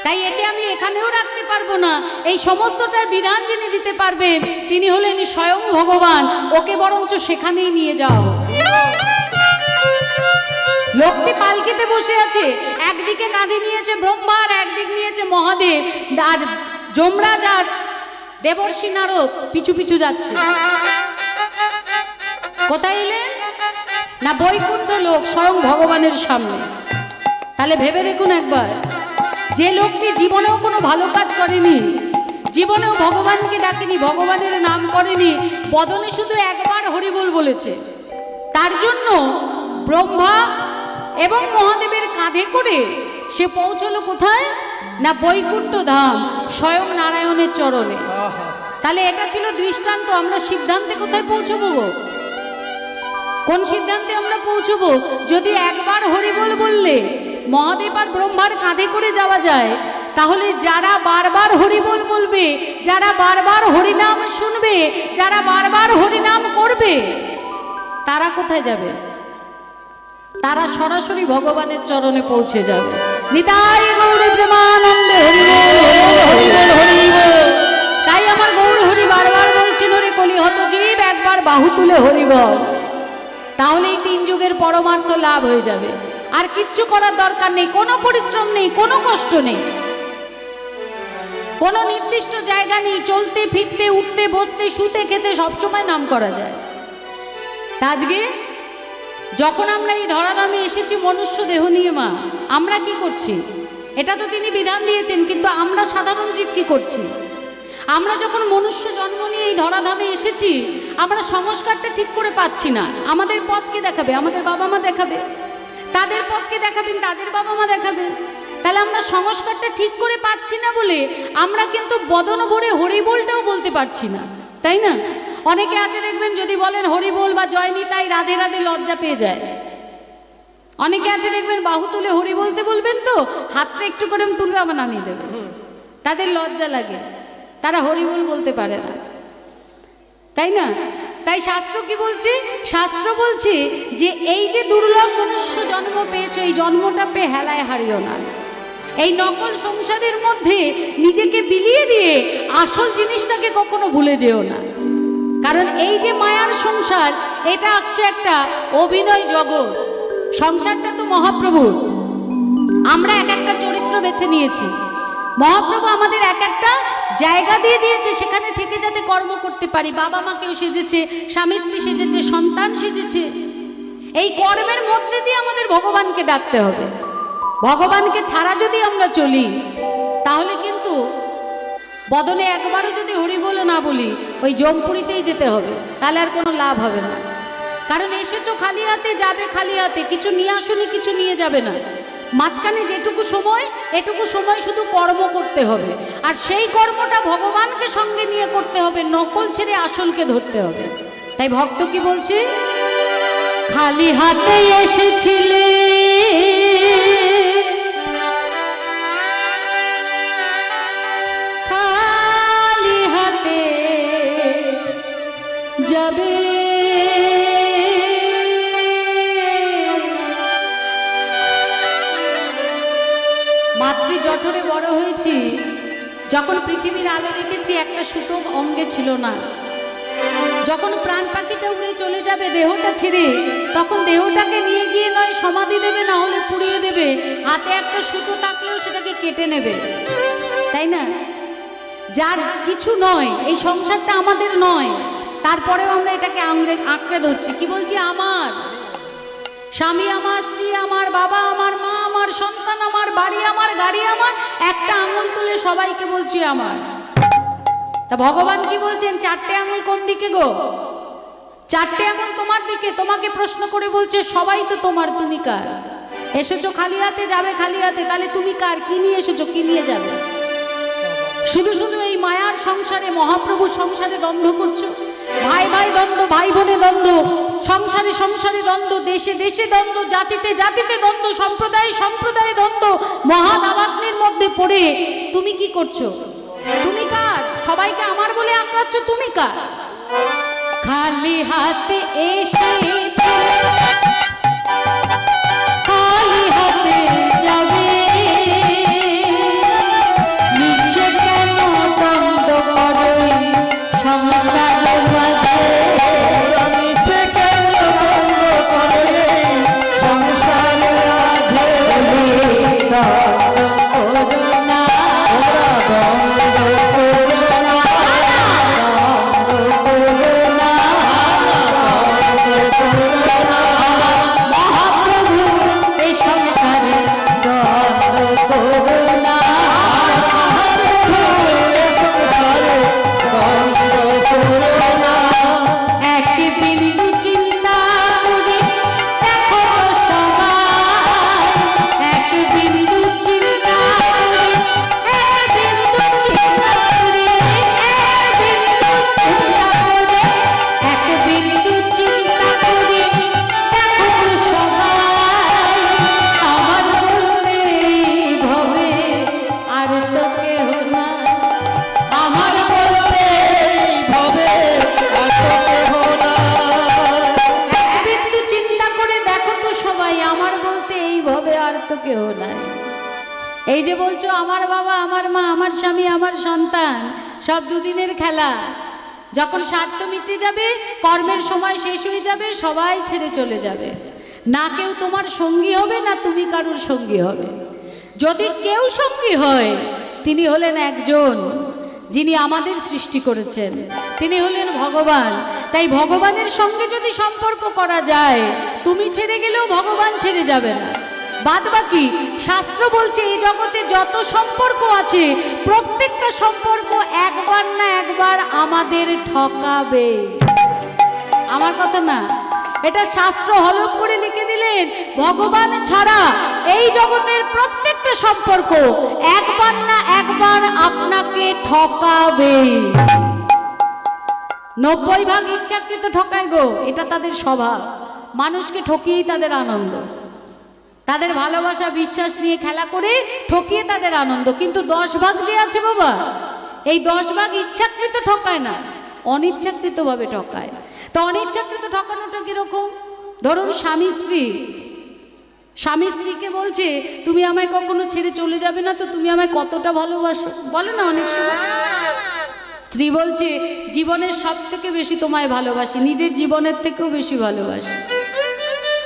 তাই একে আমি এখানেও রাখতে পারবো না, এই সমস্তটার বিধান যিনি দিতে পারবেন তিনি হলেন স্বয়ং ভগবান, ওকে বরঞ্চ সেখানেই নিয়ে যাও। লোকটি পালকিতে বসে আছে, একদিকে কাঁধে নিয়েছে ব্রহ্মা আর একদিক নিয়েছে মহাদেব, আর যমরাজ আর দেবর্ষি নারদ পিছু পিছু যাচ্ছে। কোথায় এলেন? না বৈকুণ্ঠ লোক, স্বয়ং ভগবানের সামনে। তাহলে ভেবে দেখুন একবার, যে লোকটি জীবনেও কোনো ভালো কাজ করেনি, জীবনেও ভগবানকে ডাকেনি, ভগবানের নাম করেনি, বদনে শুধু একবার হরিবোল বলেছে, তার জন্য ব্রহ্মা এবং মহাদেবের কাঁধে করে সে পৌঁছলো কোথায়? না বৈকুণ্ঠ ধাম, স্বয়ং নারায়ণের চরণে। তাহলে এটা ছিল দৃষ্টান্ত। আমরা সিদ্ধান্তে কোথায় পৌঁছবো? কোন সিদ্ধান্তে আমরা পৌঁছবো? যদি একবার হরিবোল বললে মহাদেব আর ব্রহ্মার কাঁধে করে যাওয়া যায়, তাহলে যারা বারবার হরিবোল বলবে, যারা বারবার হরিনাম শুনবে, যারা বারবার হরিনাম করবে, তারা কোথায় যাবে? তারা সরাসরি ভগবানের চরণে পৌঁছে যাবে। নিতাই গৌর প্রেমানন্দে হরিবোল হরিবোল। তাই আমার গৌর হরি বারবার বলছেন, ওরে কলিহত জীব, একবার বাহু তুলে হরিবল, তাহলেই 3 যুগের পরমার্থ লাভ হয়ে যাবে। আর কিচ্ছু করার দরকার নেই, কোনো পরিশ্রম নেই, কোনো কষ্ট নেই, কোনো নির্দিষ্ট জায়গা নেই, চলতে ফিরতে উঠতে বসতে শুতে খেতে সবসময় নাম করা যায়। আজকে যখন আমরা এই ধরাধামে এসেছি মনুষ্য দেহ নিয়ে, মা আমরা কি করছি? এটা তো তিনি বিধান দিয়েছেন, কিন্তু আমরা সাধারণ জীব কি করছি? আমরা যখন মনুষ্য জন্ম নিয়ে এই ধরাধামে এসেছি, আমরা সংস্কারটা ঠিক করে পাচ্ছি না। আমাদের পথকে দেখাবে আমাদের বাবা মা দেখাবে, তাদের পথকে দেখাবেন তাদের বাবা মা দেখাবেন। তাহলে আমরা সংস্কারটা ঠিক করে পাচ্ছি না বলে আমরা কিন্তু বদন ভরে হরিবোলটাও বলতে পারছি না, তাই না? অনেকে আছে দেখবেন, যদি বলেন হরিবোল বা জয়নি তাই রাধে রাধে লজ্জা পেয়ে যায়। অনেকে আছে দেখবেন, বাহু তুলে হরি বলতে বলবেন তো হাতটা একটু করে তুলবে, আবার নামিয়ে দেবে, তাদের লজ্জা লাগে, তারা হরিবোল বলতে পারে না, তাই না? তাই শাস্ত্র কি বলছে? শাস্ত্র বলছে যে এই যে দুর্লভ মনুষ্য জন্ম পেয়েছো, এই জন্মটা পেয়ে হেলায় হারিও না। এই নকল সংসারের মধ্যে নিজেকে বিলিয়ে দিয়ে আসল জিনিসটাকে কখনো ভুলে যেও না। কারণ এই যে মায়ার সংসার, এটা হচ্ছে একটা অভিনয় জগৎ। সংসারটা তো মহাপ্রভুর, আমরা এক একটা চরিত্র বেছে নিয়েছি, মহাপ্রভু আমাদের এক একটা জায়গা দিয়ে দিয়েছে, সেখানে থেকে যাতে কর্ম করতে পারি। বাবা মা কেউ সেজেছে, স্বামী স্ত্রী সেজেছে, সন্তান সেজেছে। এই কর্মের মধ্যে দিয়ে আমাদের ভগবানকে ডাকতে হবে। ভগবানকে ছাড়া যদি আমরা চলি, তাহলে কিন্তু বদনে একবারও যদি হরিবোল না বলি, ওই জমপুরিতেই যেতে হবে, তাহলে আর কোনো লাভ হবে না। কারণ এসেছো খালি হাতে, যাবে খালি হাতে, কিছু নিয়ে আসুনি, কিছু নিয়ে যাবে না। মাঝখানে যেটুকু সময়, এটুকু সময় শুধু কর্ম করতে হবে, আর সেই কর্মটা ভগবানকে সঙ্গে নিয়ে করতে হবে, নকল ছেড়ে আসলকে ধরতে হবে। তাই ভক্ত কি বলছে? খালি হাতে এসেছিলে খালি হাতে যাবে মাতৃ জঠরে বড় হয়েছি যখন পৃথিবীর আলো দেখেছি একটা সুতো অঙ্গে ছিল না যখন প্রাণ পাখিটা উড়ে চলে যাবে দেহটা ছেড়ে তখন দেহটাকে নিয়ে গিয়ে নয় সমাধি দেবে না হলে পুড়িয়ে দেবে হাতে একটা সুতো থাকলেও সেটাকে কেটে নেবে তাই না যার কিছু নয় এই সংসারটা আমাদের নয় তারপরেও আমরা এটাকে আঁকড়ে ধরছি কি বলছি আমার স্বামী আমার স্ত্রী আমার বাবা আমার মা আমার সন্তান আমার বাড়ি আমার গাড়ি আমার একটা আঙুল তুলে সবাইকে বলছি আমার তা ভগবান কি বলছেন চারটে আঙুল কোন দিকে গো চারটে আঙুল তোমার দিকে তোমাকে প্রশ্ন করে বলছে সবাই তো তোমার তুমি কার এসেছো খালি হাতে যাবে খালি হাতে তাহলে তুমি কার কি নিয়ে এসেছো কি নিয়ে যাবে শুধু শুধু এই মায়ার সংসারে মহাপ্রভুর সংসারে দ্বন্দ্ব করছো ভাই ভাই দ্বন্দ্ব ভাই বোনে দ্বন্দ্ব সংসারে সংসারে দ্বন্দ্ব দেশে দেশে দ্বন্দ্ব জাতিতে জাতিতে দ্বন্দ্ব সম্প্রদায়ে সম্প্রদায়ে দ্বন্দ্ব মহাদাবাগ্নির মধ্যে পড়ে তুমি কি করছো তুমি কার সবাইকে আমার বলে আঁকড়াচ্ছ তুমি কার খালি হাতে এসে খালি হাতে যাবে নিচে কেন দ্বন্দ্ব করে সংসারের মাঝে নিচে কেন দ্বন্দ্ব করে সংসারের মাঝে এই যে বলছো আমার বাবা আমার মা আমার স্বামী আমার সন্তান সব দুদিনের খেলা যখন স্বার্থ মিটে যাবে কর্মের সময় শেষ হয়ে যাবে সবাই ছেড়ে চলে যাবে না কেউ তোমার সঙ্গী হবে না তুমি কারোর সঙ্গী হবে যদি কেউ সঙ্গী হয় তিনি হলেন একজন যিনি আমাদের সৃষ্টি করেছেন তিনি হলেন ভগবান তাই ভগবানের সঙ্গে যদি সম্পর্ক করা যায় তুমি ছেড়ে গেলেও ভগবান ছেড়ে যাবে না বাদ বাকি শাস্ত্র বলছে এই জগতে যত সম্পর্ক আছে প্রত্যেকটা সম্পর্ক একবার না একবার আমাদের ঠকাবে আমার কথা না এটা শাস্ত্র হলফ করে লিখে দিলেন ভগবান ছাড়া এই জগতের প্রত্যেকটা সম্পর্ক একবার না একবার আপনাকে ঠকাবে 90% ইচ্ছাকৃত ঠকায় গো এটা তাদের স্বভাব মানুষকে ঠকিয়েই তাদের আনন্দ তাদের ভালোবাসা বিশ্বাস নিয়ে খেলা করে ঠকিয়ে তাদের আনন্দ কিন্তু 10% যে আছে বাবা এই 10% ইচ্ছাকৃত ঠকায় না অনিচ্ছাকৃতভাবে ঠকায় তো অনিচ্ছাকৃত ঠকানোটা কিরকম ধরুন স্বামী স্ত্রীকে বলছে তুমি আমায় কখনো ছেড়ে চলে যাবে না তো তুমি আমায় কতটা ভালোবাসো বলে না অনেক সময় স্ত্রী বলছে জীবনের সব থেকে বেশি তোমায় ভালোবাসি নিজের জীবনের থেকেও বেশি ভালোবাসি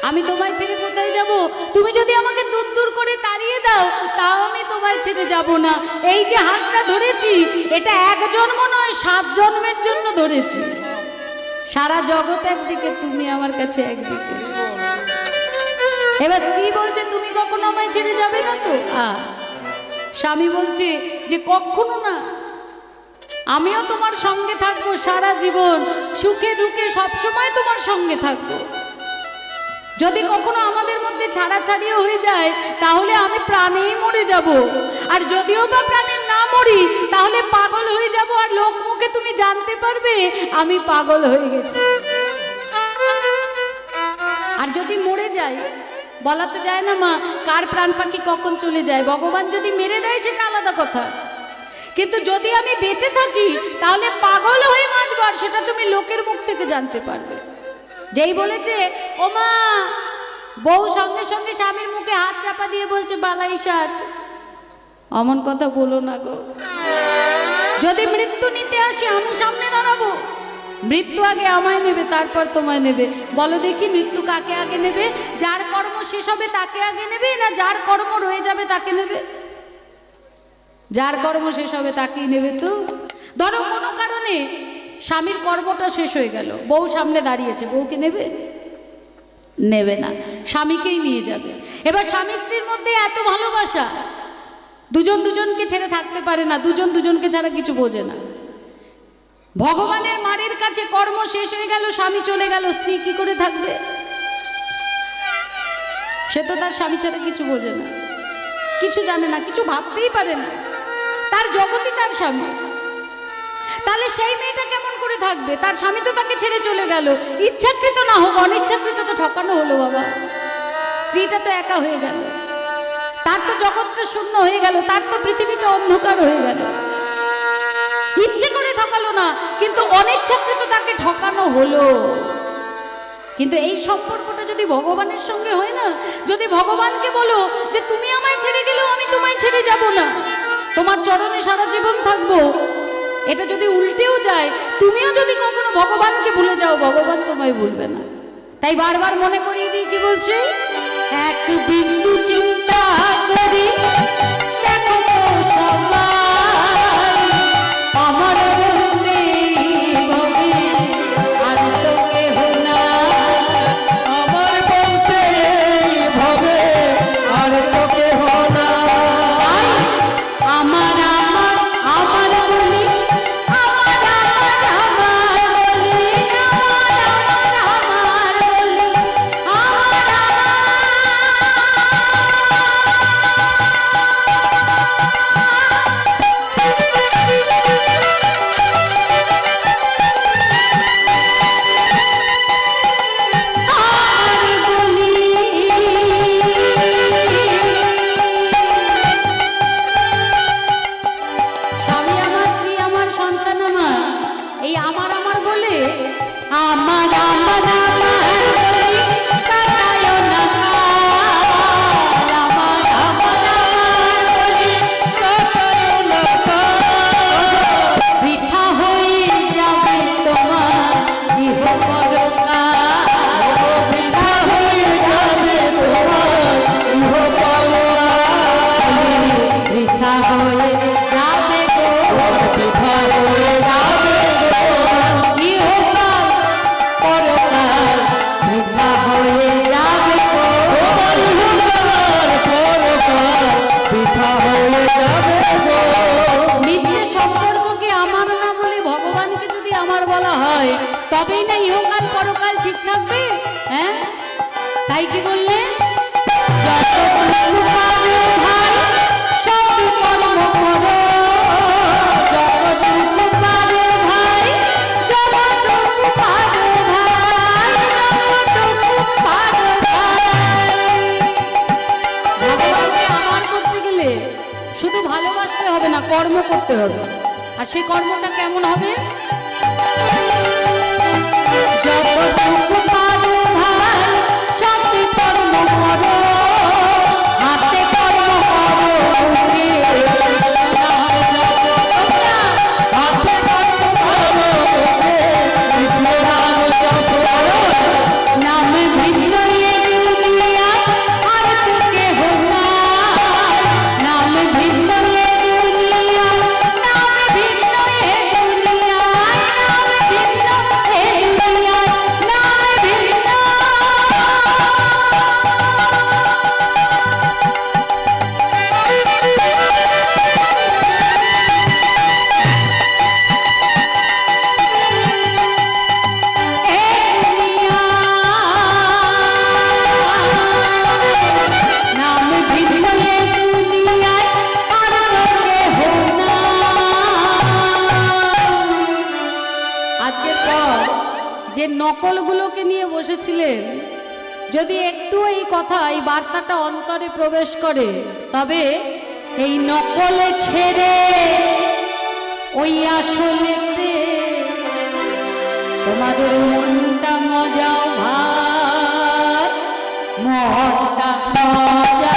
আমি তোমায় ছেড়ে কোথায় যাব তুমি যদি আমাকে দূর দূর করে তাড়িয়ে দাও তাও আমি তোমায় ছেড়ে যাব না এই যে হাতটা ধরেছি এটা এক জন্ম নয় 7 জন্মের জন্য ধরেছি সারা জগৎ একদিকে তুমি আমার কাছে একদিকে এবার স্ত্রী বলছে তুমি কখনো আমায় ছেড়ে যাবে না তো স্বামী বলছে যে কখনো না আমিও তোমার সঙ্গে থাকবো সারা জীবন সুখে দুঃখে সবসময় তোমার সঙ্গে থাকবো যদি কখনো আমাদের মধ্যে ছাড়াছাড়িও হয়ে যায় তাহলে আমি প্রাণেই মরে যাব আর যদিও বা প্রাণে না মরি তাহলে পাগল হয়ে যাব আর লোক মুখে তুমি জানতে পারবে আমি পাগল হয়ে গেছি যদি মরে যায়, বলা তো যায় না মা কার প্রাণ পাখি কখন চলে যায়, ভগবান যদি মেরে দেয় সেটা আলাদা কথা, কিন্তু যদি আমি বেঁচে থাকি তাহলে পাগল হয়ে বাঁচবো, আর সেটা তুমি লোকের মুখ থেকে জানতে পারবে। যেই বলেছে ও মা, বউ সঙ্গে সঙ্গে স্বামীর মুখে হাত চাপা দিয়ে বলছে বালাই সাত, অমন কথা বলো না গো। যদি মৃত্যু নিতে আসি আমি সামনে দাঁড়াবো, মৃত্যু আগে আমায় নেবে তারপর তোমায় নেবে। বলো দেখি মৃত্যু কাকে আগে নেবে? যার কর্ম শেষ হবে তাকে আগে নেবে, না যার কর্ম রয়ে যাবে তাকে নেবে? যার কর্ম শেষ হবে তাকেই নেবে। তো ধরো কোনো কারণে স্বামীর কর্মটা শেষ হয়ে গেল, বউ সামনে দাঁড়িয়েছে, বউকে নেবে? নেবে না, স্বামীকেই নিয়ে যাবে। এবার স্বামী স্ত্রীর মধ্যে এত ভালোবাসা, দুজন দুজনকে ছেড়ে থাকতে পারে না, দুজন দুজনকে ছাড়া কিছু বোঝে না। ভগবানের মারের কাছে কর্ম শেষ হয়ে গেল, স্বামী চলে গেল, স্ত্রী কি করে থাকবে? সে তো তার স্বামী ছাড়া কিছু বোঝে না, কিছু জানে না, কিছু ভাবতেই পারে না, তার জগতই তার স্বামী। তাহলে সেই মেয়েটা কেমন করে থাকবে? তার স্বামী তো তাকে ছেড়ে চলে গেল, ইচ্ছাকৃত না হোক অনিচ্ছাকৃত তো ঠকানো হলো বাবা। স্ত্রীটা তো একা হয়ে গেল, তার তো জগৎটা শূন্য হয়ে গেল, তার তো পৃথিবীটা অন্ধকার হয়ে গেল। ইচ্ছে করে ঠকালো না, কিন্তু অনিচ্ছাকৃত তাকে ঠকানো হলো। কিন্তু এই সম্পর্কটা যদি ভগবানের সঙ্গে হয় না, যদি ভগবানকে বলো যে তুমি আমায় ছেড়ে গেলেও আমি তোমায় ছেড়ে যাব না, তোমার চরণে সারা জীবন থাকবো, এটা যদি উল্টেও যায়, তুমিও যদি কখনো ভগবানকে ভুলে যাও, ভগবান তোমায় ভুলবে না। তাই বারবার মনে করিয়ে দিই, কি বলছে? এক বিন্দু চিন্তা করি দেখো তো সবাই, আমার বলতে হবে আর তো কেহ নাই, আমার বলতে হবে আর তো কেহ নাই। আমার আমার আমার বলি, আমার আমার আমার বলি, আমার আমার আমার বলি, আমার স্বামী আমার, স্ত্রী আমার, সন্তান আমার, এই আমার আমার বলে আমার আমার আমার বলি কাটায় না কাল, আমার আমার আমার বলি কাটায়ও না কাল, বৃথা হয়ে যাবে তোমার ইহ পরকাল, বৃথা হয়ে যাবে তোমার ইহ পরকাল, বৃথা হয়ে যাবে গো, বৃথা হয়ে যাবে গো, ইহকাল পরকাল, বৃথা হয়ে যাবে গো। তোমার ইহকাল পরকাল বৃথা হয়ে যাবে গো। মিথ্যে সম্পর্ককে আমার না বলে ভগবানকে যদি আমার বলা হয়, তবেই না ইহকাল পরকাল ঠিক থাকবে। হ্যাঁ, তাই কি বললে? যতটুকু পারো ভাই সব কর্ম করো, যতটুকু পারো ভাই, যতটুকু পারো ভাই, যতটুকু পারো ভাই। ভগবানকে আমার করতে গেলে শুধু ভালোবাসতে হবে না, কর্ম করতে হবে। আর সেই কর্মটা কেমন হবে? যতটুকু পারো ভাই সবই কর্ম করো, হাতে কর্ম করো, মুখে কৃষ্ণ নাম জপ। তোমরা হাতে কর্ম করো, মুখে কৃষ্ণ নাম জপ করো। নাম ভিন্ন এ দুনিয়ায় আর তো কেহ নাই, নাম ভিন্ন এ দুনিয়ায়, নাম ভিন্ন এ দুনিয়ায়, নাম ভিন্ন এ দুনিয়ায়, নাম ভিন্ন। নাম ভিন্ন এ দুনিয়ায় আর তো কেহ নাই। আজকের পর যে নকলগুলোকে নিয়ে বসেছিলেন, যদি একটু এই কথা এই বার্তাটা অন্তরে প্রবেশ করে, তবে এই নকলে ছেড়ে ওই আসলেতে তোমাদের মনটা মজাও ভাই, মনটা মজা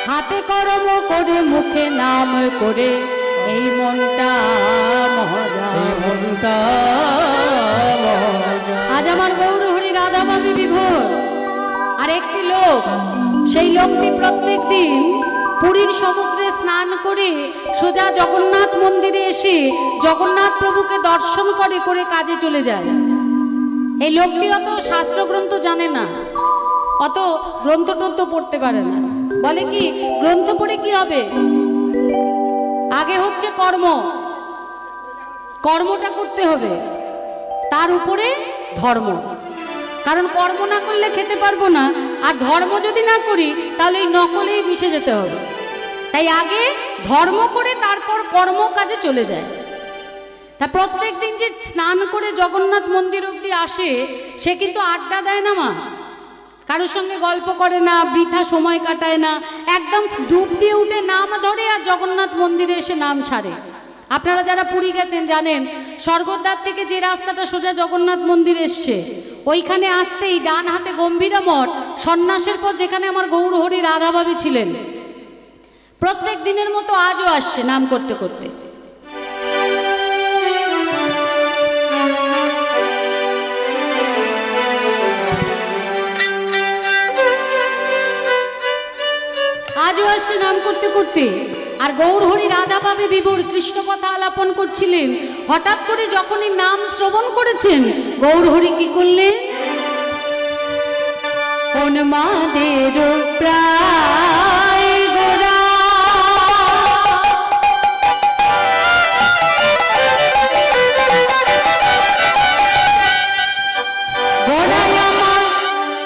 হাতে কর্ম করে মুখে নাম করে এই মনটা মজা, মনটা আজ আমার গৌরহরি রাধাভাবী বিভোর। আর একটি লোক, সেই লোকটি প্রত্যেক দিন পুরীর সমুদ্রে স্নান করে সোজা জগন্নাথ মন্দিরে এসে জগন্নাথ প্রভুকে দর্শন করে করে কাজে চলে যায়। এই লোকটি অত শাস্ত্রগ্রন্থ জানে না, অত গ্রন্থ টন্থ পড়তে পারে না। বলে কি, গ্রন্থ পড়ে কি হবে, আগে হচ্ছে কর্ম, কর্মটা করতে হবে, তার উপরে ধর্ম। কারণ কর্ম না করলে খেতে পারবো না, আর ধর্ম যদি না করি তাহলে এই নকলেই মিশে যেতে হবে। তাই আগে ধর্ম করে তারপর কর্ম কাজে চলে যায়। তা প্রত্যেক দিন যে স্নান করে জগন্নাথ মন্দির অবধি আসে, সে কিন্তু আড্ডা দেয় না মা, কারোর সঙ্গে গল্প করে না, বৃথা সময় কাটায় না, একদম ডুব দিয়ে উঠে নাম ধরে আর জগন্নাথ মন্দিরে এসে নাম ছাড়ে। আপনারা যারা পুরী গেছেন জানেন, স্বর্গদ্বার থেকে যে রাস্তাটা সোজা জগন্নাথ মন্দির এসছে, ওইখানে আসতেই ডান হাতে গম্ভীরা মঠ, সন্ন্যাসের পর যেখানে আমার গৌরহরি রাধাভাবী ছিলেন, প্রত্যেক দিনের মতো আজও আসছে নাম করতে করতে। আজও আসছে নাম করতে করতে। আর গৌরহরি রাধাভাবী বিভোর কৃষ্ণ কথা আলাপন করছিলেন, হঠাৎ করে যখনই নাম শ্রবণ করেছেন, গৌরহরি কি করলেন, উন্মাদের প্রায় গোরা গোড়ায় আমার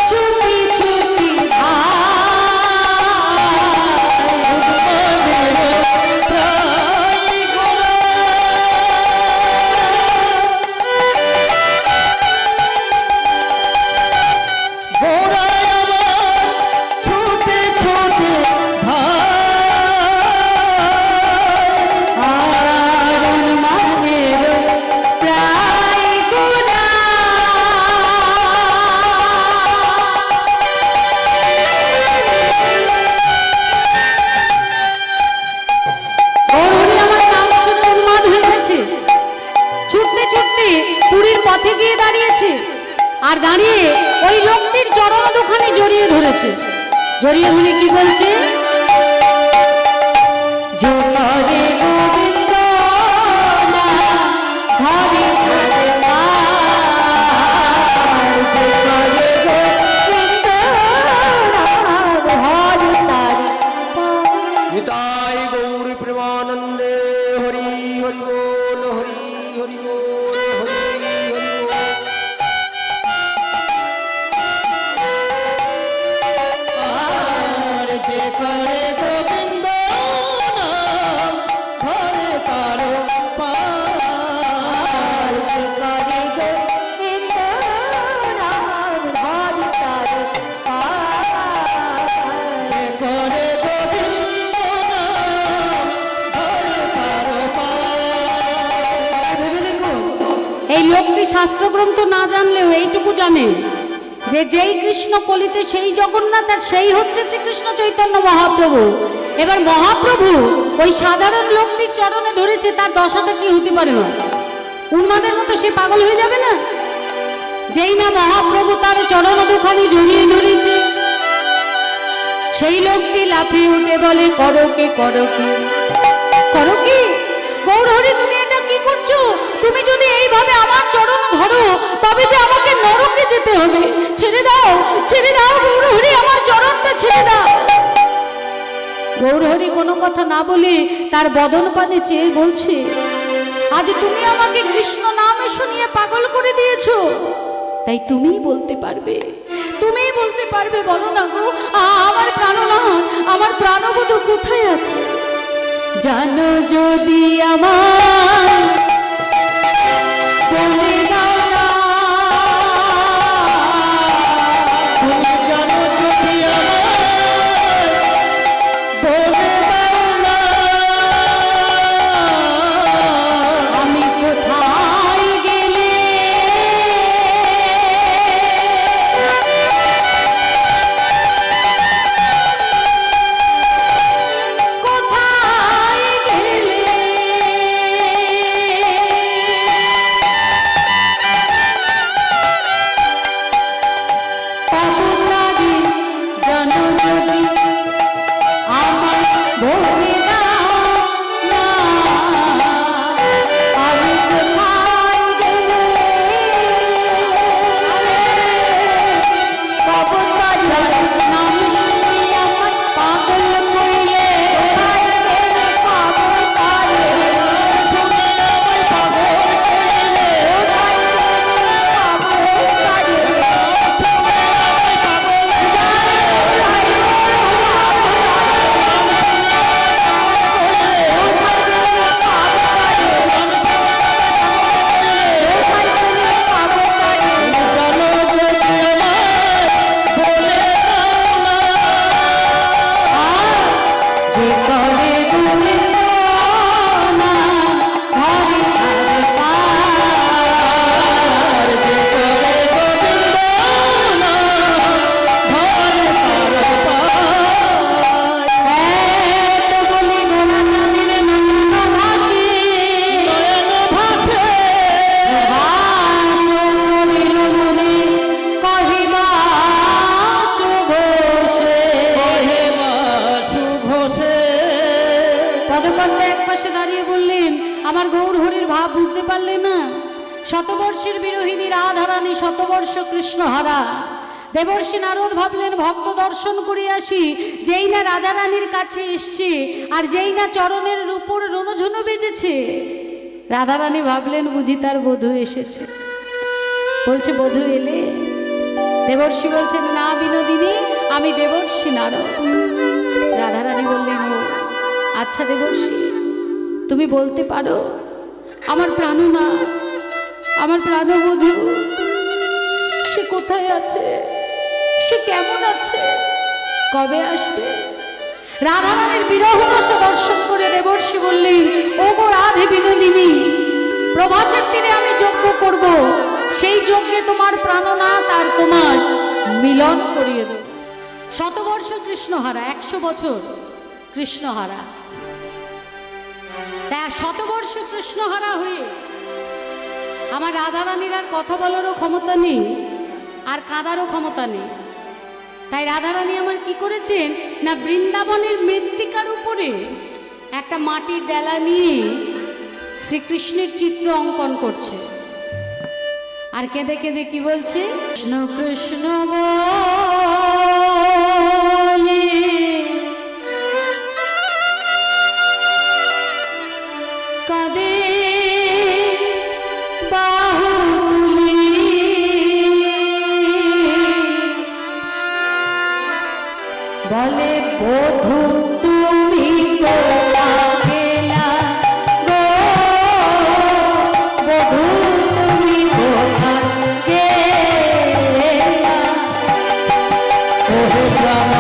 চুপি চুপি আর দাঁড়িয়ে ওই লোকটির চরণ দুখানে জড়িয়ে ধরেছে। জড়িয়ে ধরে কি বলছে, যে করে গোবিন্দ না ধরে ধরে পার, যে করে গোবিন্দ না ধরে তার নিতাই গৌর প্রেমানন্দে হরি হরি বল, হরি হরি বল, হরি হরি বল। আর যে করে শাস্ত্রগ্রন্থ না জানলেও এইটুকু জানে যে যেই কৃষ্ণ কলিতে সেই জগন্নাথ, আর সেই হচ্ছে শ্রীকৃষ্ণ চৈতন্য মহাপ্রভু। এবার মহাপ্রভু ওই সাধারণ লোকটির চরণে ধরেছে, তার দশাটা কি হতে পারে না? উন্মাদের মতো সে পাগল হয়ে যাবে না? যেই না মহাপ্রভু তার চরণ দুখানি জড়িয়ে ধরেছে, সেই লোকটি লাফিয়ে উঠে বলে, করো কি, করো কি, করো কি? গৌরহরি, তুমি এটা কি করছো? তুমি যদি এইভাবে আমার চরণ ধরো তবে যে আমাকে নরকে যেতে হবে। ছেড়ে দাও, ছেড়ে দাও গৌরহরি, আমার চরণটা ছেড়ে দাও। গৌরহরি কোনো কথা না বলে তার বদন পানে চেয়ে বলছে, আজ তুমি আমাকে কৃষ্ণ নামে শুনিয়ে পাগল করে দিয়েছো, তাই তুমিই বলতে পারবে, তুমিই বলতে পারবে। বলো না গো, আমার প্রাণনাথ, আমার প্রাণবধূ কোথায় আছে? জানো যদি আমার বলে দাও না, তুমি জানো যদি আমার বলে দাও না, আমি কোথায় গেলে কোথায় গেলে পাবনারে, জানো যদি আমার বলে দাও না, আমি কোথায় গেলে পাবনারে নাম শুনি আমার পাগল কইলে, পাবনারে শুনে আমায় পাগল করলে, জানো যদি আমায় বলে দাও না, যে করে দুলে না ঘরে ঘরে আর যে করে গোবিন্দ নাম ধরে তার পায়, এত বলি গোলা চাঁদের নন্দ ভাসে, নয়ন ভাসে ভাসনের মনে কহিবা সুঘোষে। কহে মা সুঘোষে। পদকর্তা এক পাশে দাঁড়িয়ে বললেন, আমার গৌরহরির ভাব বুঝতে পারলে না? শতবর্ষের বিরোহিনী রাধারানী শতবর্ষ কৃষ্ণহারা। দেবর্ষী নারদ ভাবলেন ভক্ত দর্শন করে আসি, যেই না রাধারানীর কাছে এসছে আর যেই না চরণের উপর রণঝুনো বেজেছে, রাধারানী ভাবলেন বুঝি তার বধূ এসেছে। বলছে, বধূ এলে? দেবর্ষী বলছেন, না বিনোদিনী, আমি দেবর্ষী নারদ। রাধারানী বললেন, ও আচ্ছা দেবর্ষী, তুমি বলতে পারো আমার প্রাণনাথ, আমার প্রাণবধূ সে কোথায় আছে, সে কেমন আছে, কবে আসবে? রাধারানীর বিরহ দশা দর্শন করে দেবর্ষী বললেন, ও গো রাধে বিনোদিনী, প্রভাসের তীরে আমি যজ্ঞ করব, সেই যজ্ঞে তোমার প্রাণনাথ আর তোমার মিলন করিয়ে দেব। শতবর্ষ কৃষ্ণহারা, 100 বছর কৃষ্ণহারা। তা শতবর্ষ কৃষ্ণহারা হয়ে আমার রাধারানীর আর কথা বলারও ক্ষমতা নেই, আর কাঁদারও ক্ষমতা নেই। তাই রাধারানী আমার কি করেছেন না, বৃন্দাবনের মৃত্তিকার উপরে একটা মাটির ডেলা নিয়ে শ্রীকৃষ্ণের চিত্র অঙ্কন করছে, আর কেঁদে কেঁদে কি বলছে, কৃষ্ণ কৃষ্ণ বলে কাঁদে বাহু তুলে, বলে বধূ তুমি কোথা গেলা গো, বধূ তুমি কোথা গেলা, ওহে প্রাণ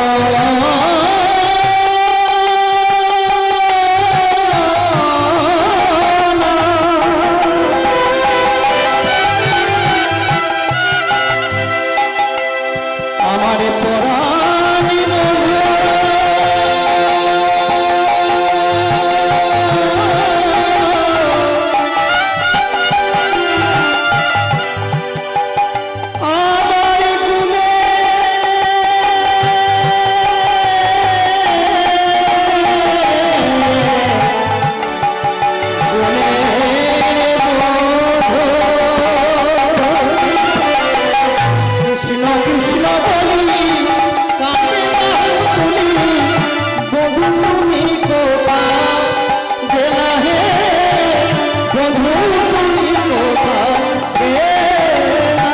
আমার পরাণে বন্ধু আমার গুণে কৃষ্ণ কৃষ্ণ বলি কাঁদে বাহু তুলি বহু তুমি কোথা গেলা হে বন্ধু তুমি কোথা গেলা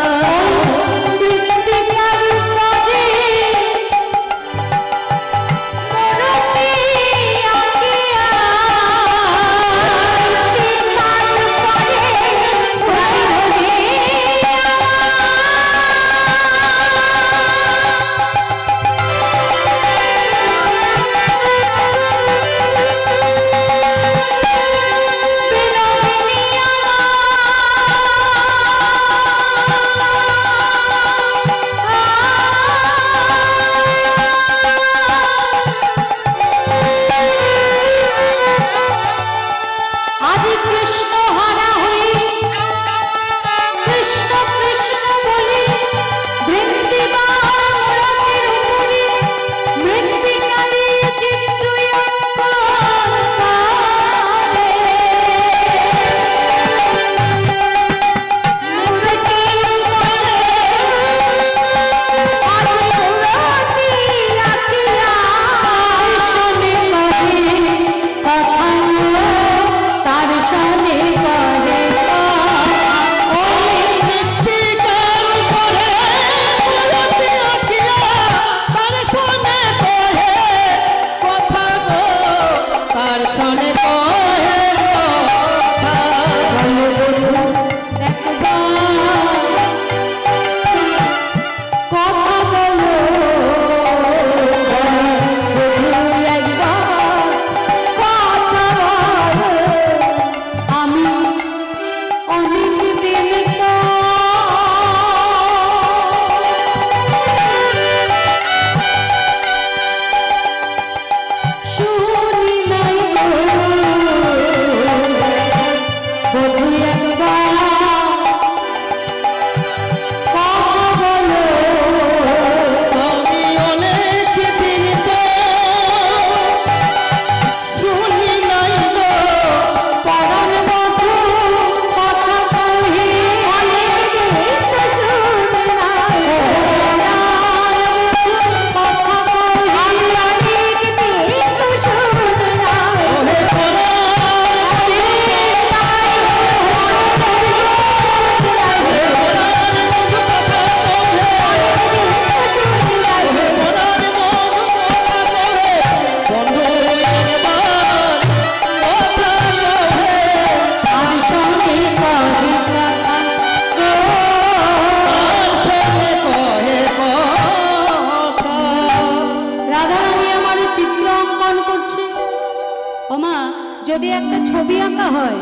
যদি একটা ছবি আঁকা হয়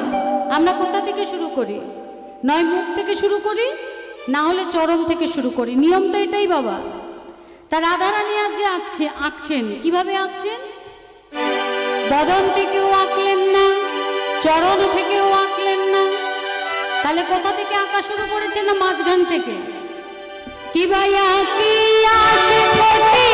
আমরা কোথা থেকে শুরু করি? নয় মুখ থেকে শুরু করি, না হলে চরণ থেকে শুরু করি। নিয়ম তো এটাই বাবা। তা রাধারানী আজ যে আঁকছেন, কিভাবে আঁকছেন? বদন থেকেও আঁকলেন না, চরণ থেকেও আঁকলেন না, তাহলে কোথা থেকে আঁকা শুরু করেছেন? না মাঝখান থেকে। কি ভাই আঁকি আসে বলি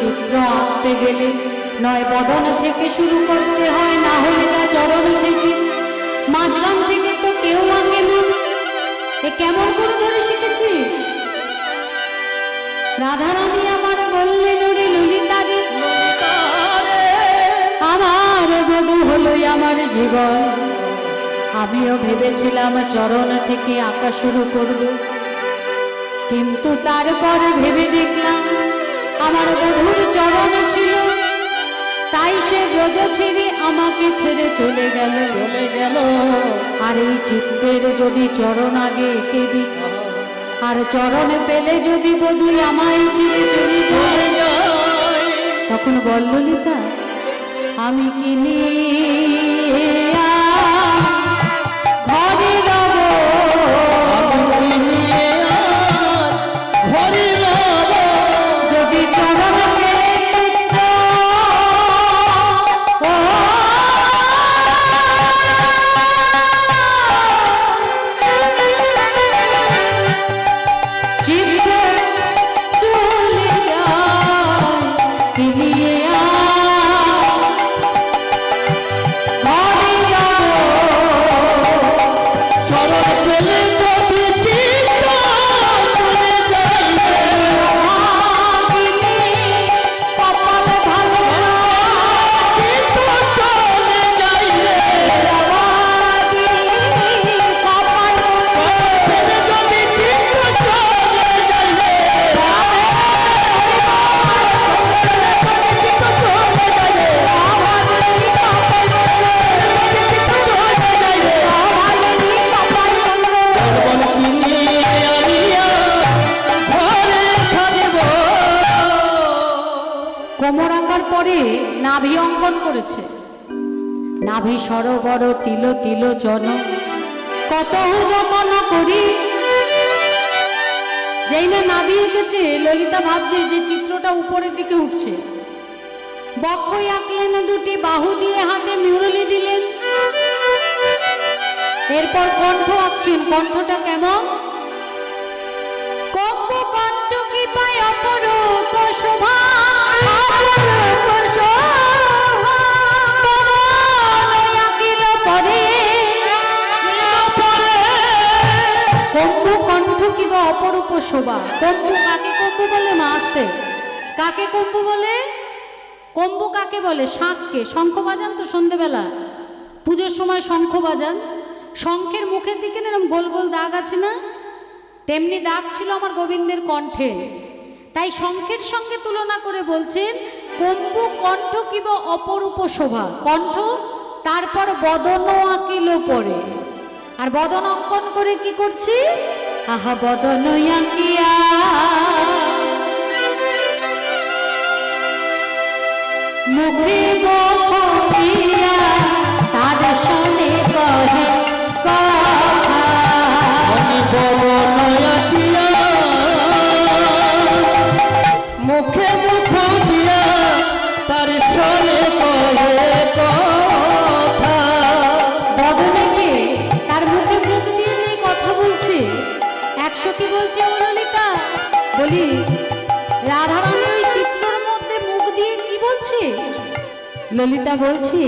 চিত্র আঁকতে গেলে নয় বদন থেকে শুরু করতে হয়, না হলে তা চরণ থেকে। কেমন করে ধরে শিখেছিস? রাধারানী আমার বললেন, ওরে ললিতা রে, আমার বধূ হলোই আমার জীবন। আমিও ভেবেছিলাম চরণ থেকে আঁকা শুরু করব, কিন্তু তারপরে ভেবে দেখলাম আমার বধূর চরণ ছিল, তাই সে ব্রজ ছেড়ে আমাকে ছেড়ে চলে গেল। আর এই চিত্রের যদি চরণ আগে এঁকে দিই, আর চরণে পেলে যদি বধূ আমায় ছেড়ে চলে যায়, তখন বল ললিতা, আমি কি নিয়ে ঘরে রব? যদি চরণ পেলে চিত্র চিত্র চলে যায়, কি নিয়ে কোমর আঁকার পরে নাভি অঙ্কন করেছে। নাভি সরোবর তিল তিল জন, কত যতন করি। যেই না নাভি এঁকেছে, ললিতা ভাবছে যে চিত্রটা উপরের দিকে উঠছে। বক্ষই আঁকলেন দুটি, বাহু দিয়ে হাতে মুরলি দিলেন। এরপর কণ্ঠ আঁকছেন। কণ্ঠটা কেমন? কম্প কণ্ঠ কি পায় অপরূপ শোভা, কম্বু কণ্ঠ কিবা অপরূপ শোভা। কম্বু কাকে কম্বু বলে? মা আসতে কাকে কম্বু বলে? কম্বু কাকে বলে? শাঁখকে। শঙ্খ বাজান তো সন্ধেবেলা, পুজোর সময় শঙ্খ বাজান। শঙ্খের মুখের দিকে এরকম গোল গোল দাগ আছে না, তেমনি দাগ ছিল আমার গোবিন্দের কণ্ঠে। তাই শঙ্খের সঙ্গে তুলনা করে বলছেন কম্বু কণ্ঠ কিবা অপরূপ শোভা। কণ্ঠ, তারপর বদন আঁকিল পরে। আর বদন অঙ্কন করে কি করছি? আহা বদন আঁকিয়া মুখে বকিয়া তার শোনে কহে কথা। মুখে মুখ দিয়া তার শোনে কহে কথা। বদনে কে? তার মুখে মুখ দিয়ে যে কথা বলছে। 100 কি বলছে ও ললিতা? বলি রাধারানী ওই চিত্রের মধ্যে মুখ দিয়ে কি বলছে? ললিতা বলছে,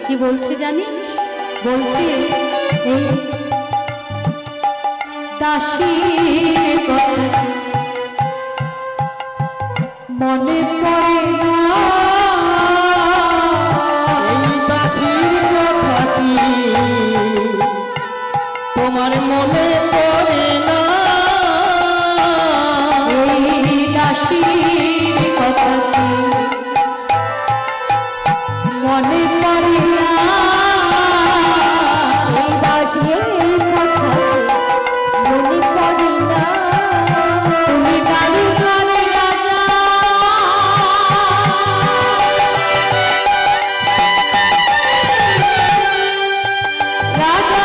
কি বলছে জানিস? বলছে এই দাসীর কথা মনে পড়ে না। এই দাসীর কথা কি তোমার মনে পড়ে না? এই দাসীর কথা কি মনে পড়ে না? এই দাসীর কথা মনে পড়ে না। তুমি দাঁড়িয়ে প্রাণে রাজা, রাজা